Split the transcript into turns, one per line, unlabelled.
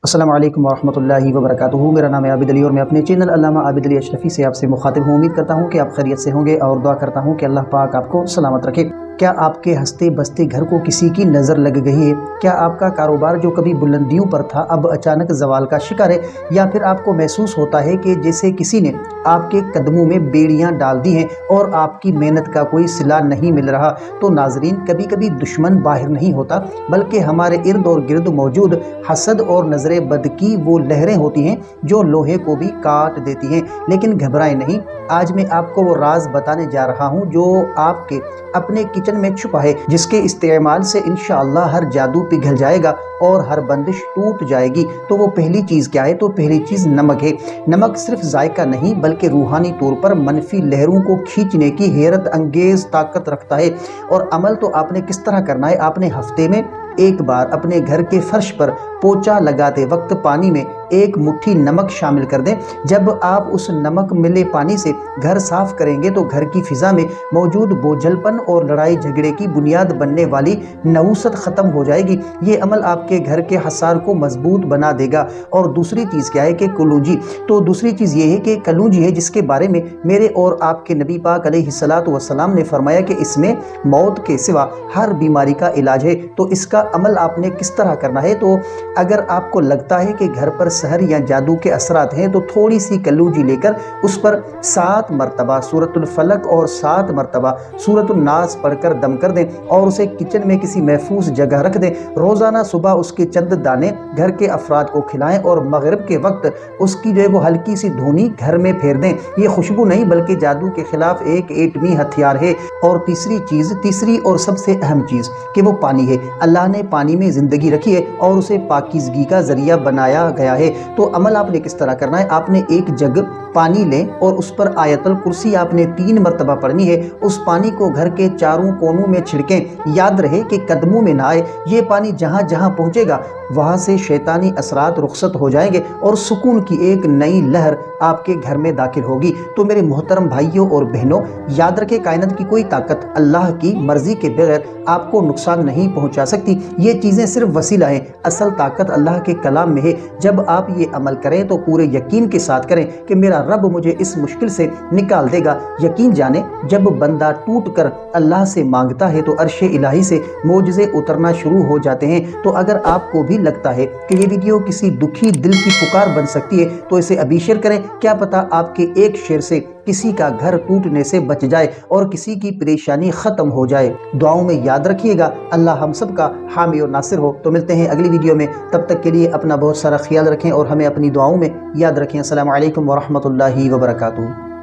السلام علیکم ورحمۃ اللہ وبرکاتہ۔ میرا نام ہے عابد علی اور میں اپنے چینل علامہ عابد علی اشرفی سے آپ سے مخاطب ہوں۔ امید کرتا ہوں کہ آپ خیریت سے ہوں گے اور دعا کرتا ہوں کہ اللہ پاک آپ کو سلامت رکھے۔ کیا آپ کے ہنستے بستے گھر کو کسی کی نظر لگ گئی ہے؟ کیا آپ کا کاروبار جو کبھی بلندیوں پر تھا اب اچانک زوال کا شکار ہے؟ یا پھر آپ کو محسوس ہوتا ہے کہ جیسے کسی نے آپ کے قدموں میں بیڑیاں ڈال دی ہیں اور آپ کی محنت کا کوئی صلہ نہیں مل رہا؟ تو ناظرین، کبھی کبھی دشمن باہر نہیں ہوتا بلکہ ہمارے ارد اور گرد موجود حسد اور نظر بد کی وہ لہریں ہوتی ہیں جو لوہے کو بھی کاٹ دیتی ہیں۔ لیکن گھبرائیں نہیں، آج میں آپ کو وہ راز بتانے جا رہا ہوں جو آپ کے اپنے کچن میں چھپا ہے، جس کے استعمال سے انشاءاللہ ہر جادو پگھل جائے گا اور ہر بندش ٹوٹ جائے گی۔ تو وہ پہلی چیز کیا ہے؟ تو پہلی چیز نمک ہے۔ نمک صرف ذائقہ نہیں بلکہ روحانی طور پر منفی لہروں کو کھینچنے کی حیرت انگیز طاقت رکھتا ہے۔ اور عمل تو آپ نے کس طرح کرنا ہے؟ آپ نے ہفتے میں ایک بار اپنے گھر کے فرش پر پوچا لگاتے وقت پانی میں ایک مٹھی نمک شامل کر دیں۔ جب آپ اس نمک ملے پانی سے گھر صاف کریں گے تو گھر کی فضا میں موجود بوجھل پن اور لڑائی جھگڑے کی بنیاد بننے والی نحوست ختم ہو جائے گی۔ یہ عمل آپ کے گھر کے حصار کو مضبوط بنا دے گا۔ اور دوسری چیز کیا ہے؟ کہ کلونجی۔ تو دوسری چیز یہ ہے کہ کلونجی ہے، جس کے بارے میں میرے اور آپ کے نبی پاک علیہ الصلاۃ والسلام نے فرمایا کہ اس میں موت کے سوا ہر بیماری کا علاج ہے۔ تو اس کا عمل آپ نے کس طرح کرنا ہے؟ تو اگر آپ کو لگتا ہے کہ گھر پر سحر یا جادو کے اثرات ہیں تو تھوڑی سی کلونجی لے کر اس پر 7 مرتبہ سورۃ الفلق اور 7 مرتبہ سورۃ الناس پڑھ کر دم کر دیں اور اسے کچن میں کسی محفوظ جگہ رکھ دیں۔ روزانہ صبح اس کے چند دانے گھر کے افراد کو کھلائیں اور مغرب کے وقت اس کی جو ہے وہ ہلکی سی دھونی گھر میں پھیر دیں۔ یہ خوشبو نہیں بلکہ جادو کے خلاف ایک ایٹمی ہتھیار ہے۔ اور تیسری اور سب سے اہم چیز کہ وہ پانی ہے۔ اللہ نے پانی میں زندگی رکھی ہے اور اسے پاکیزگی کا ذریعہ بنایا گیا ہے۔ تو عمل آپ نے کس طرح کرنا ہے؟ آپ نے ایک جگ پانی لیں اور اس پر آیت الکرسی آپ نے 3 مرتبہ پڑھنی ہے۔ اس پانی کو گھر کے چاروں کونوں میں چھڑکیں۔ یاد رہے کہ قدموں میں نہ آئے، یہ پانی جہاں جہاں پہنچے گا وہاں سے شیطانی اثرات رخصت ہو جائیں گے اور سکون کی ایک نئی لہر آپ کے گھر میں داخل ہوگی۔ تو میرے محترم بھائیوں اور بہنوں، یاد رکھیں کائنات کی کوئی طاقت اللہ کی مرضی کے بغیر آپ کو نقصان نہیں پہنچا سکتی۔ یہ چیزیں صرف وسیلہ ہیں، اصل طاقت اللہ کے کلام میں ہے۔ جب آپ یہ عمل کریں تو پورے یقین کے ساتھ کریں کہ میرا رب مجھے اس مشکل سے نکال دے گا۔ یقین جانیں، جب بندہ ٹوٹ کر اللہ سے مانگتا ہے تو عرش الہی سے معجزے اترنا شروع ہو جاتے ہیں۔ تو اگر آپ کو بھی لگتا ہے کہ یہ ویڈیو کسی دکھی دل کی پکار بن سکتی ہے تو اسے ابھی شیئر کریں۔ کیا پتہ آپ کے ایک شیئر سے کسی کا گھر ٹوٹنے سے بچ جائے اور کسی کی پریشانی ختم ہو جائے۔ دعاؤں میں یاد رکھیے گا، اللہ ہم سب کا حامی اور ناصر ہو۔ تو ملتے ہیں اگلی ویڈیو میں، تب تک کے لیے اپنا بہت سارا خیال رکھیں اور ہمیں اپنی دعاؤں میں یاد رکھیں۔ السلام علیکم ورحمۃ اللہ وبرکاتہ۔